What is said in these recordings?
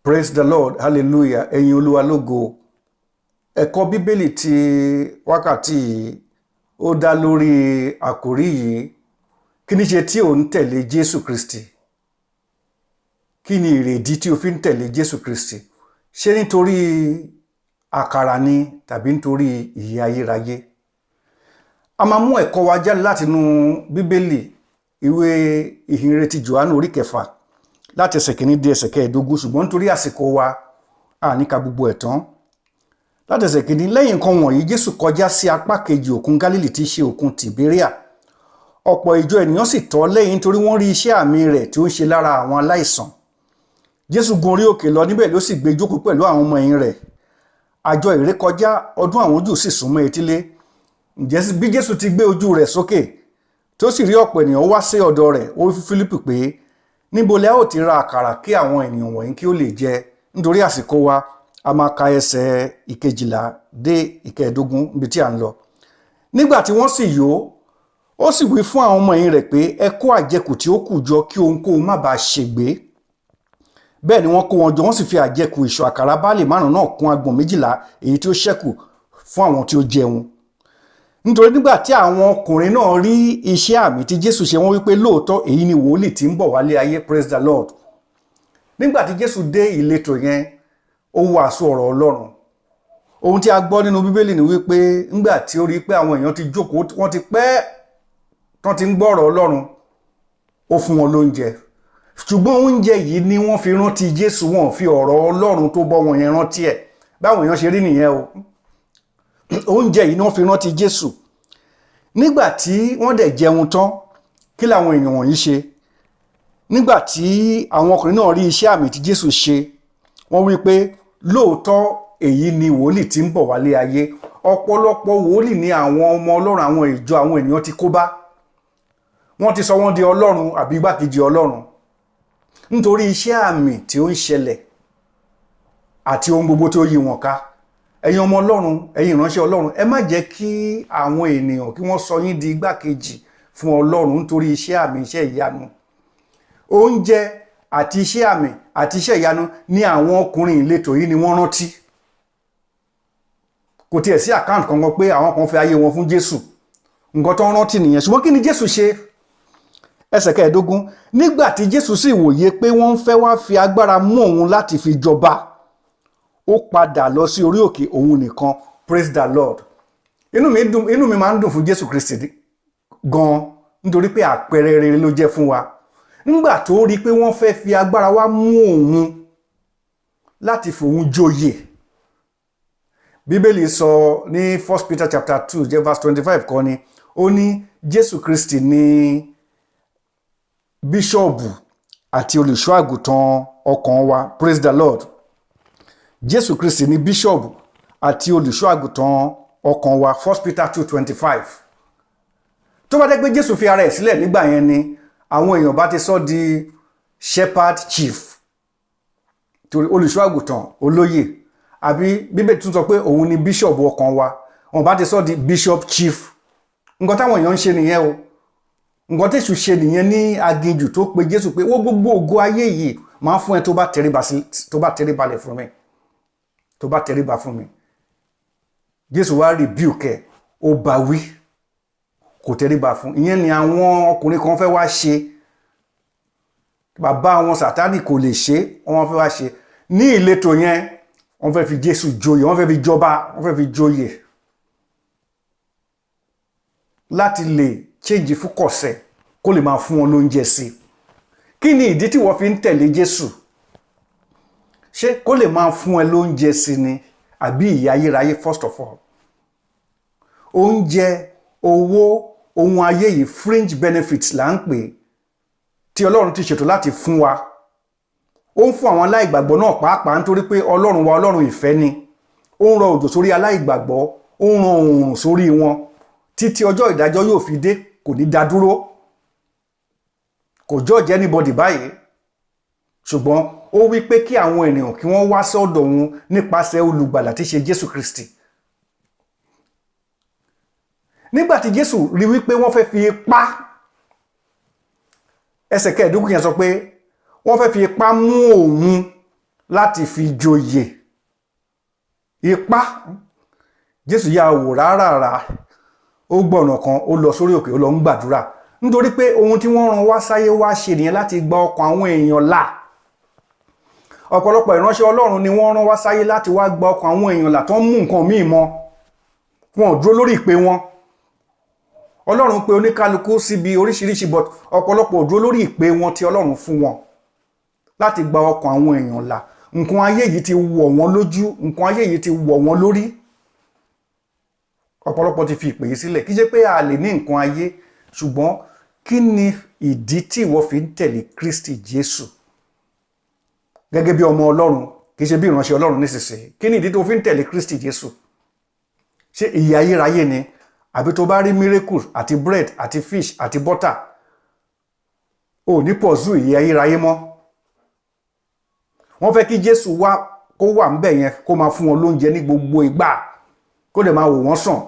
Praise the Lord, hallelujah, ẹ̀yin Olúwa lógo. Ẹ̀kọ́ Bíbélì ti wákàtí yìí ó dá lórí àkòrí yìí. Kí ni ṣe tí ò ń tẹ̀lé Jésù Kristi? Kí ni ìrèdí tí o fi ń tẹ̀lé Jésù Kristi? Ṣé nítorí àkàrà ni tàbí nítorí ìyè ayérayé? A máa mú ẹ̀kọ́ wa jáde látinú Bíbélì, ìwé ìhìnrere Jòhánù orí 6 láti ẹsẹ̀ kìíní dé ẹsẹ̀ 15, ṣùgbọ́n nítorí àsìkò wa a ní ka gbogbo ẹ̀ tán. Láti ẹsẹ̀ kìíní, lẹ́yìn nǹkan wọ̀nyí Jésù kọjá sí apá kejì òkun Gálílì tí í ṣe òkun Tìbéríà. Ọ̀pọ̀ ìjọ ènìyàn sì tọ̀ ọ́ lẹ́yìn nítorí wọ́n rí iṣẹ́ àmì rẹ̀ tí ó ń ṣe lára àwọn aláìsàn. Jésù gun orí òkè lọ, níbẹ̀ ló sì gbé jókòó pẹ̀lú àwọn ọmọ ẹ̀yìn rẹ̀. Àjọ ìrékọjá ọdún àwọn Júù sì súnmọ́ etílé. Ǹjẹ́ bí Jésù ti gbé ojú rẹ̀ sókè tó sì rí ọ̀pọ̀ ènìyàn wá sí ọ̀dọ̀ rẹ̀, ó wí fún Fílípù pé, níbo lẹ ó ti ra àkàrà kí àwọn ènìyàn wọ̀nyí kí ó lè jẹ? Nítorí àsìkò wa a máa ka ẹsẹ̀ 12 dé 15 níbi tí à ń lọ. Nígbà tí wọ́n sì yó, ó sì wí fún àwọn ọmọ ẹ̀yìn rẹ̀ pé, ẹ kó àjẹkù tí ó kù jọ kí ohunkóhun má bàa ṣègbé. Bẹ́ẹ̀ ni wọ́n kó wọn jọ, wọ́n sì fi àjẹkù ìṣù àkàrà báálì 5 náà kún agbọ̀n 12 èyí tí ó ṣẹ́kù fún àwọn tí ó jẹun. Nítorí nígbà tí àwọn ọkùnrin náà rí iṣẹ́ àmì tí Jésù ṣe, wọ́n wí pé lóòótọ́ èyí ni wòlíì tí ń bọ̀ wálé ayé. Praise the Lord. Nígbà tí Jésù dé ìletò yẹn, ó wàásù ọ̀rọ̀ Ọlọ́run. Ohun tí a gbọ́ nínú Bíbélì ni wípé nígbà tí ó rí pé àwọn èèyàn ti jókòó, wọ́n ti pẹ́ tán ti ń gbọ́ ọ̀rọ̀ Ọlọ́run, ó fún wọn lóúnjẹ. Ṣùgbọ́n oúnjẹ yìí ni wọ́n fi rántí Jésù, wọn fi ọ̀rọ̀ Ọlọ́run tó bọ́ wọn yẹn rántí ẹ̀. Báwọn èèyàn ṣe rí nìyẹn o. Oúnjẹ yìí ni wọ́n fi rántí Jésù. Nígbà tí wọ́n dẹ̀ jẹun tán, kí làwọn èèyàn wọ̀nyí ṣe? Nígbà tí àwọn ọkùnrin náà rí iṣẹ́ àmì tí Jésù ṣe, wọ́n wí pé lóòótọ́ èyí ni wòlíì tí ń bọ̀ wálé ayé. Ọ̀pọ̀lọpọ̀ wòlíì ni àwọn ọmọ Ọlọ́run, àwọn ìjọ, àwọn ènìyàn ti kó bá. Wọ́n ti sọ wọ́n di Ọlọ́run àbí igbákejì Ọlọ́run nítorí iṣẹ́ àmì tí ó ń ṣẹlẹ̀ àti ohun gbogbo tí ó yí wọn ká. Ẹ̀yin ọmọ Ọlọ́run, ẹ̀yin ìránṣẹ́ Ọlọ́run, ẹ má jẹ́ kí àwọn ènìyàn kí wọ́n sọ yín di igbákejì fún Ọlọ́run nítorí iṣẹ́ àmì, iṣẹ́ ìyanu. Oúnjẹ àti iṣẹ́ àmì àti iṣẹ́ ìyanu ní àwọn ọkùnrin ìletò yìí ni wọ́n rántí. Kò tiẹ̀ sí àkáǹtì kankan pé àwọn kan fi ayé wọn fún Jésù. Nǹkan tó ń rántí nìyẹn. Ṣùgbọ́n kí ni Jésù ṣe? Ẹsẹ̀ 15, nígbà tí Jésù sì wòye pé wọ́n ń fẹ́ wá fi agbára mú òun láti fi jọba, ó padà lọ sí orí òkè òun nìkan. Praise the Lord. Inú mi máa ń dùn fún Jésù Kristi gan, nítorí pé àpẹẹrẹ rere ló jẹ́ fún wa. Nígbà tó rí pé wọ́n fẹ́ fi agbára wá mú òun láti fòun joyè. Bíbélì sọ ní 1 Peter chapter 2 verse 25 kọ́ ni, ó ní Jésù Kristi ni bíṣọ̀bù àti olùṣọ́ àgùntàn ọkàn wa. Praise the Lord. Jésù Kristi ni bíṣọ̀bù àti olùṣọ́ àgùntàn ọkàn wa. 1 Peter 2:25. Tó bá jẹ́ pé Jésù fi ara ẹ̀ sílẹ̀ nígbà yẹn ni, àwọn èèyàn bá ti sọ di shepherd chief, torí olùṣọ́ àgùntàn olóyè, àbí Bíbélì tún sọ pé òun ni bíṣọ̀bù ọkàn wa, wọ́n bá ti sọ di bishop chief. Nǹkan táwọn èèyàn ń ṣe nìyẹn o. Nǹkan tí Èṣù ṣe nìyẹn ní aginjù tó pe Jésù pé wọ́n gbogbo ògo ayé yìí máa fún ẹ tó bá tẹríbalẹ̀ fún mi, tó bá tẹríba fún mi. Jésù wá rebuke ẹ̀, ó bá wí, kò tẹríba fún. Ìyẹn ni àwọn ọkùnrin kan fẹ́ wá ṣe. Bàbá wọn Sátánì kò lè ṣe, wọ́n fẹ́ wá ṣe. Ní ìletò yẹn, wọ́n fẹ́ fi Jésù joyè, wọ́n fẹ́ fi jọba, wọ́n fẹ́ fi joyè láti lè change fúkọ̀sẹ̀ kó lè máa fún wọn lóúnjẹ sí. Kí ni ìdí tí wọ́n fi ń tẹ̀lé Jésù? Ṣé kó lè máa fún ẹ lóúnjẹ sí ni, àbí ìyè ayérayé? First of all, oúnjẹ, owó, ohun ayé yìí fringe benefits là ń pè, tí Ọlọ́run ti ṣètò láti fún wa. Ó ń fún àwọn aláìgbàgbọ́ náà pàápàá nítorí pé Ọlọ́run wa Ọlọ́run ìfẹ́ ni. Ó ń rọ òjò sórí aláìgbàgbọ́, ó ń ràn oòrùn sórí wọn títí ọjọ́ ìdájọ́ yóò fi dé, kò ní dá dúró. Kò judge anybody báyìí. Ṣùgbọ́n ó wí pé kí àwọn ènìyàn kí wọ́n wá sọ́dọ̀ òun nípasẹ̀ olùgbàlà tí ṣe Jésù Kristi. Nígbà tí Jésù rí wípé wọ́n fẹ́ fi ipá, ẹsẹ̀ 15 yẹn sọ pé wọ́n fẹ́ fi ipá mú òun láti fi joyè ipá. Jésù yà wò rárá, ó gbọ̀nà kan, ó lọ sórí òkè, ó lọ ń gbàdúrà, nítorí pé ohun tí wọ́n rán wá sáyé wá ṣe nìyẹn, láti gba ọkàn àwọn èèyàn là. Ọ̀pọ̀lọpọ̀ ìránṣẹ́ Ọlọ́run ni wọ́n rán wá sáyé láti wá gba ọkàn àwọn èèyàn là, tó ń mú nǹkan míì mọ́, wọn ò dúró lórí ìpè wọn. Ọlọ́run pè oníkálukú síbi oríṣiríṣi, but ọ̀pọ̀lọpọ̀ ò dúró lórí ìpè wọn tí Ọlọ́run fún wọn láti gba ọkàn àwọn èèyàn là. Nǹkan ayé yìí ti wọ̀ wọ́n lójú, nǹkan ayé yìí ti wọ̀ wọ́n lórí. Ọ̀pọ̀lọpọ̀ ti fi ìpè yìí sílẹ̀. Kì í ṣe pé a lè ní nǹkan ayé, ṣùgbọ́n kí ni ìdí tí ìwọ fi ń tẹ̀lé Kristi Jésù gẹ́gẹ́ bí ọmọ Ọlọ́run, kì í ṣe bí ìránṣẹ́ Ọlọ́run nísinsìnyí? Kí ni ìdí tó fi ń tẹ̀lé Kristi Jésù? Ṣé ìyè ayérayé ni? Àbí tó bá rí miracle àti bread àti fish àti butter, ò ní pursue ìyè ayérayé mọ́? Wọ́n fẹ́ kí Jésù wá, kó wà ń bẹ̀ yẹn, kó máa fún wọn lóúnjẹ ní gbogbo ìgbà, kó dẹ̀ máa wò wọ́n sàn.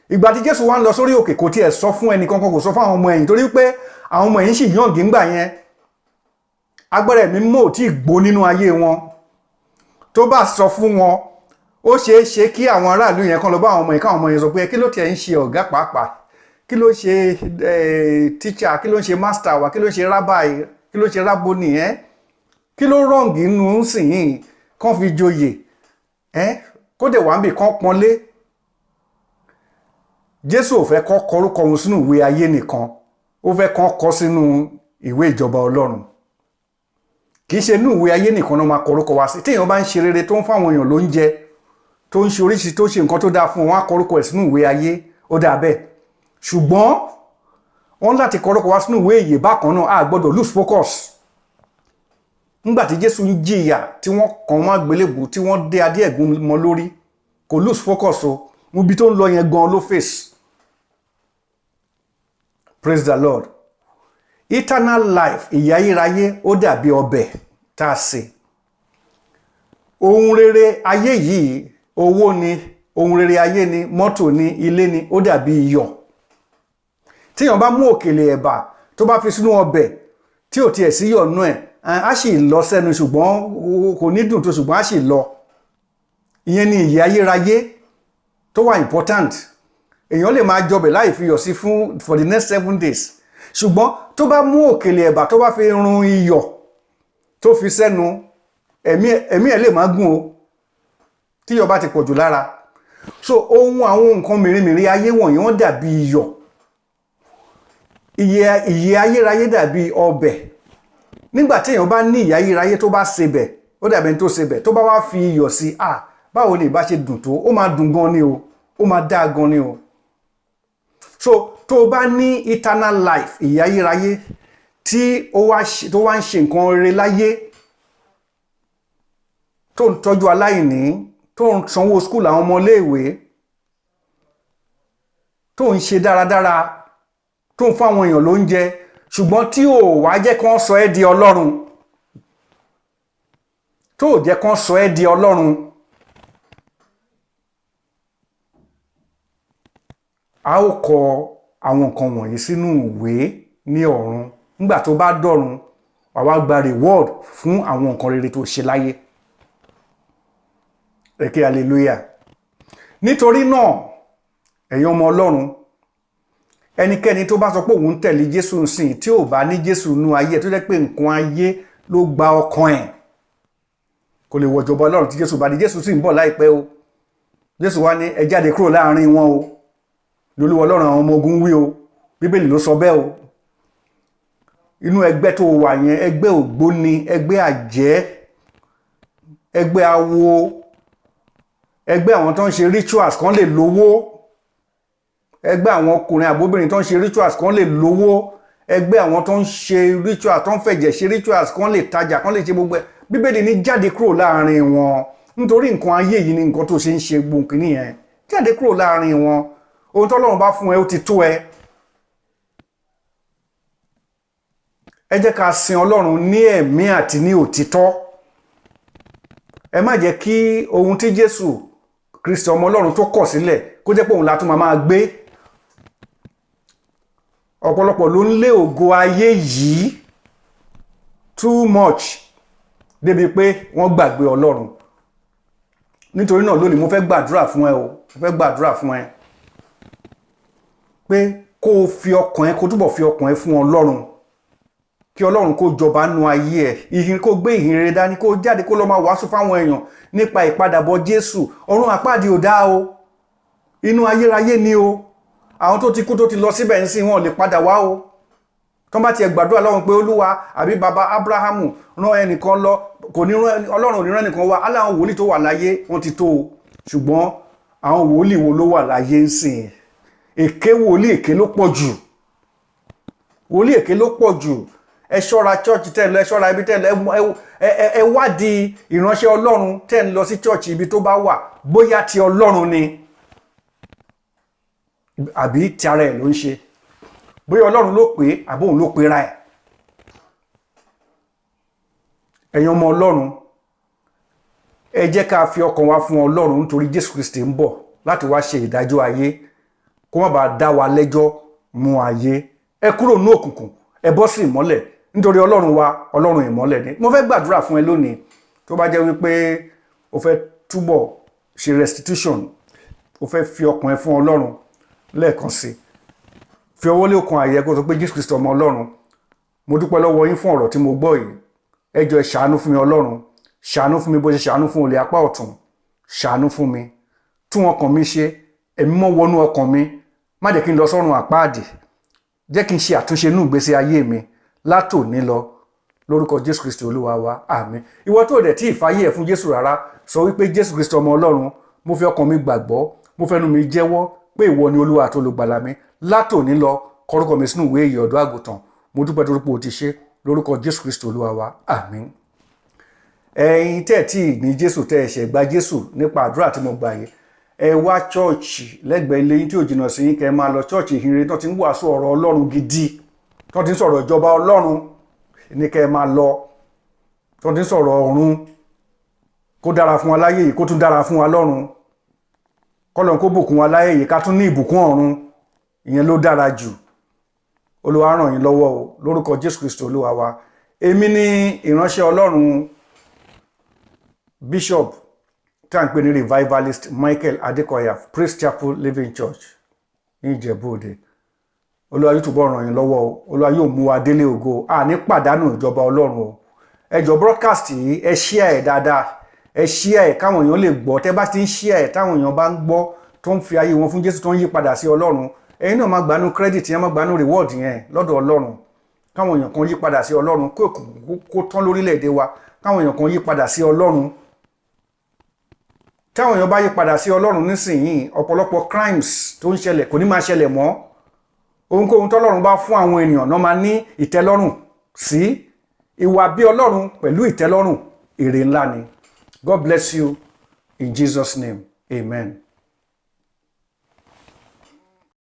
Ìgbà tí Jésù wá ń lọ sórí òkè, kò tiẹ̀ sọ fún ẹnì kankan, kò sọ fún àwọn ọmọ ẹ̀yìn, torí pé àwọn ọmọ ẹ̀yìn sì yàngí ńgbà yẹn. Agbára ẹ̀mí mímọ́ ò tí ì gbó nínú ayé wọn. Tó bá sọ fún wọn, ó ṣeé ṣe kí àwọn aráàlú yẹn kan lọ bá àwọn ọmọ yẹn, káwọn ọmọ yẹn sọ pé kí ló tiẹ̀ ń ṣe ọ̀gá pàápàá, kí ló ṣe teacher, kí ló ń ṣe master wa, kí ló ń ṣe rabbi, kí ló ń ṣe rabboni, kí ló rọ̀ǹgì nínú sìn kán fi joyè, kó dẹ̀ wá ń bì kán pọ́nlé. Jésù ò fẹ́ kọ́ kọrúkọ wọn sínú ìwé ayé nìkan, ó fẹ́ kán kọ sínú ìwé ìjọba Ọlọ́run. Kì í ṣe inú ìwé ayé nìkan ló máa kọrúkọ wá sí. Téèyàn bá ń ṣe rere, tó ń fáwọn èèyàn lóúnjẹ, tó ń ṣe oríṣi, tó ṣe nǹkan tó dáa fún wọn, á kọrúkọ ẹ̀ sínú ìwé ayé, ó dáa bẹ́ẹ̀. Ṣùgbọ́n wọ́n láti kọrúkọ wá sínú ìwé ìyè bákan náà, a gbọ́dọ̀ lose focus. Nígbà tí Jésù ń jìyà, tí wọ́n kàn mọ́ àgbélébùú, tí wọ́n dé adé ẹ̀gún mọ́ lórí, kò lose focus o. Ibi tó ń lọ yẹn gan ló face. Praise the Lord. Eternal life, ìyè ayérayé, ó dàbí ọbẹ̀ tá a sè. Ohun rere ayé yìí, owó ni, ohun rere ayé ni, mọ́tò ni, ilé ni, ó dàbí iyọ̀. Tíyàn bá mú òkèlè ẹ̀bà tó bá fi sínú ọbẹ̀ tí ò tiẹ̀ sí iyọ̀ nú ẹ̀, á sì lọ sẹ́nu, ṣùgbọ́n kò ní dùn tó, ṣùgbọ́n á sì lọ. Ìyẹn ni ìyè ayérayé tó wà important. Èèyàn lè máa jọbẹ̀ láì fi iyọ̀ sí for the next 7 days. Ṣùgbọ́n tó bá mú òkèlè ẹ̀bà tó bá fi run iyọ̀ tó fi sẹ́nu, ẹ̀mí ẹ̀ lè máa gùn o, tí iyọ̀ bá ti pọ̀jù lára. So àwọn nǹkan mèremère ayé wọ̀nyí, wọ́n dàbí iyọ̀. Ìyè ayérayé dàbí ọbẹ̀. Nígbà tí èèyàn bá ní ìyè ayérayé tó bá sebẹ̀, ó dàbí ẹni tó sebẹ̀, tó bá wá fi iyọ̀ sí, báwo ni ìbá ṣe dùn tó? Ó máa dùn gan ni o, ó máa dáa gan ni o. So tó bá ní eternal life, ìyè ayérayé, tí ó wá ń ṣe nǹkan rere láyé, tó ń tọ́jú aláìní, tó ń sanwó skúl àwọn ọmọ iléèwé, tó ń ṣe dáradára, tó ń fún àwọn èèyàn lóúnjẹ, ṣùgbọ́n tí ò wá jẹ́ kán sọ ẹ́ di Ọlọ́run, tó jẹ́ kán sọ ẹ́ di Ọlọ́run, a ó kọ àwọn nǹkan wọ̀nyí sínú ìwé ní ọ̀run. Nígbà tó bá dọ̀run, wà wá gba reward fún àwọn nǹkan rere tó ṣe láyé. Ẹ ké hallelujah. Nítorí náà, ẹ̀yin ọmọ Ọlọ́run, ẹnikẹ́ni tó bá sọ pé òun ń tẹ̀lé Jésù nsìn, tí ò bá ní Jésù nú ayé, tó jẹ́ pé nǹkan ayé ló gba ọkàn ẹ̀, kò lè wọ ìjọba Ọlọ́run tí Jésù bá dé. Jésù sì ń bọ̀ láìpẹ́ o. Jésù wá ní ẹ jáde kúrò láàrin wọn o, l'Olúwa Ọlọ́run àwọn ọmọ ogun wí o. Bíbélì ló sọ bẹ́ẹ̀ o. Inú ẹgbẹ́ tó wà yẹn, ẹgbẹ́ ògbóni, ẹgbẹ́ àjẹ́, ẹgbẹ́ awo, ẹgbẹ́ àwọn tó ń ṣe rituals kan lè lówó, ẹgbẹ́ àwọn ọkùnrin àbóbìnrin tó ń ṣe rituals kan lè lówó, ẹgbẹ́ àwọn tó ń ṣe rituals, tó ń fẹ̀jẹ̀ ṣe rituals kan lè tajà, kan lè ṣe gbogbo ẹ̀. Bíbélì ní jáde kúrò láàrin wọn, nítorí nǹkan ayé yìí ni nǹkan tó ṣe ń ṣe gbòǹkì nìyẹn. Jáde kúrò láàrin wọn. Ohun tọ́lọ́run bá fún ẹ, ó ti tó ẹ. Ẹ jẹ́ ká sin Ọlọ́run ní ẹ̀mí àti ní òtítọ́. Ẹ má jẹ́ kí ohun tí Jésù Kristi ọmọ Ọlọ́run tó kọ̀ sílẹ̀ kó jẹ́ pé òun la tún máa gbé. Ọ̀pọ̀lọpọ̀ ló ń lé ògo ayé yìí too much. débi pé wọ́n gbàgbé Ọlọ́run. Nítorí náà lónìí mo fẹ́ gbàdúrà fún ẹ o, mo fẹ́ gbàdúrà fún ẹ pé kó o fi ọkàn ẹ, kó túbọ̀ fi ọkàn ẹ fún Ọlọ́run, kí Ọlọ́run kó jọba nú ayé ẹ, ìhìn kó gbé ìhìn rere dání, kó jáde kó lọ máa wàásù fáwọn èèyàn nípa ìpadàbọ̀ Jésù. Ọ̀run àpáàdì ò dá o, inú ayérayé ni o. Àwọn tó ti kú tó ti lọ síbẹ̀ ń sìn wọn lè padà wá o. Tán bá tiẹ̀ gbàdúrà lọ́wọ́ pé Olúwa àbí baba Abrahamu rán ẹnìkan lọ, kò ní rán, Ọlọ́run ò ní rán ẹnìkan wá. Aláwọn wòlíì tó wà láyé wọ́n ti tó o, ṣùgbọ́n àwọn wòlíì wo ló wà láyé ń sìn? Èké wòlíì èké ló pọ̀ jù, wòlíì èké ló pọ̀ jù. Ẹ ṣọ́ra church tẹ́ ń lọ, ẹ ṣọ́ra ibi tẹ́ ń lọ, ẹ wádìí ìránṣẹ́ Ọlọ́run tẹ́ ń lọ sí church ibi tó bá wà, bóyá ti Ọlọ́run ni àbí ti ara ẹ̀ ló ń ṣe, bóyá Ọlọ́run ló pè àbí òun ló pera ẹ̀. Ẹ̀yin ọmọ Ọlọ́run, ẹ jẹ́ ká fi ọkàn wa fún Ọlọ́run, nítorí Jésù Kristi ń bọ̀ láti wá ṣe ìdájọ́ ayé, kó má bàa dá wa lẹ́jọ́ mú ayé. Ẹ kúrò ní òkùnkùn, ẹ bọ́ sí ìmọ́lẹ̀, nítorí Ọlọ́run wa Ọlọ́run ìmọ́lẹ̀ ni. Mo fẹ́ gbàdúrà fún ẹ lónìí, tó bá jẹ́ wípé o fẹ́ túbọ̀ ṣe restitution, o fẹ́ fi ọkàn ẹ fún Ọlọ́run lẹ́ẹ̀kan sí, fi ọwọ́ lé ọkàn àyè kó sọ pé Jésù Kristi ọmọ Ọlọ́run, mo dúpẹ́ lọ́wọ́ yín fún ọ̀rọ̀ tí mo gbọ́ yìí. Ẹ jọ̀ọ́ ẹ ṣàánú fún mi Ọlọ́run, ṣàánú fún mi bó ṣe ṣàánú fún olè apá ọ̀tún, ṣàánú fún mi, tún ọkàn mi ṣe, ẹ̀mí mọ́ wọnú ọkàn mi, má jẹ́ kí n lọ sọ́run àpáàdì, jẹ́ kí n ṣe àtúnṣe inú ìgbésí ayé mi látòní lọ, lórúkọ Jésù Kristi Olúwa wa, àmín. Ìwọ tó dẹ̀ tí ìfàyè ẹ̀ fún Jésù rárá, sọ wípé Jésù Kristi ọmọ Ọlọ́run, mo fi ọkàn mi gbàgbọ́, mo fẹnu mi jẹ́wọ́ pé ìwọ ni Olúwa àti olùgbàlà mi, látòní lọ kọrúkọ mi sínú ìwé ìyè ọ̀dọ́ àgùntàn. Mo dúpẹ́ torí pé o ti ṣe, lórúkọ Jésù Kristi Olúwa wa, àmín. Ẹ̀yin tẹ́ tí ní Jésù, tẹ́ ẹ̀ṣẹ̀ gba Jésù nípa àdúrà tí mo gbà yìí, ẹ wá chọ́ọ̀chì lẹ́gbẹ̀ẹ́ ilé yín tí ò jìnnà sí yín, kẹ́ máa lọ chọ́ọ̀chì ìhìnrere tó ti ń wàásù ọ̀rọ̀ Ọlọ́run gidi, tó ti ń sọ̀rọ̀ ìjọba Ọlọ́run ní kẹ́ máa lọ, tó ti ń sọ̀rọ̀ ọ̀run, kó dára fún wa láyé yìí, kó tún dára fún wa lọ́run, kọ́lọ́run kó bùkún wa láyé yìí, ká tún ní ìbùkún ọ̀run, ìyẹn ló dára jù. Olúwa ràn yín lọ́wọ́ o, lórúkọ Jésù Kristi Olúwa wa. Èmi ni ìránṣẹ́ Ọlọ́run Bishop tí a ń pè ní Revivalist Michael Adekoya, Praise Chapel Living Church ní Ìjẹ̀bú Òde. Olúwa yóò túbọ̀ ràn yín lọ́wọ́ o, Olúwa yóò mú wa délé ògo, a ní pàdánù ìjọba Ọlọ́run o. Ẹ jọ̀ọ́ broadcast yìí ẹ share ẹ̀ dáadáa, ẹ share ẹ̀ káwọn èèyàn lè gbọ́. Tẹ́ bá ti ń share ẹ̀ táwọn èèyàn bá ń gbọ́, tó ń fi ayé wọn fún Jésù, tó ń yí padà sí Ọlọ́run, ẹ̀yin náà máa gbanú credit yẹn, máa gbanú reward yẹn lọ́dọ̀ Ọlọ́run. Káwọn èèyàn kan yí padà sí Ọlọ́run, kó tán lórílẹ̀-èdè wa, káwọn èèyàn kan yí padà sí Ọlọ́run. Táwọn èèyàn bá yí padà sí Ọlọ́run nísìnyí, ọ̀pọ̀lọpọ̀ crimes tó ń ṣẹlẹ̀ kò ní máa ṣẹlẹ̀ mọ́. Ohunkóhun tọ́lọ́run bá fún àwọn ènìyàn náà máa ní ìtẹ́lọ́rùn sí. Ìwà bí Ọlọ́run pẹ̀lú ìtẹ́lọ́rùn, èrè ńlá ni. God bless you in Jesus' name. Amen.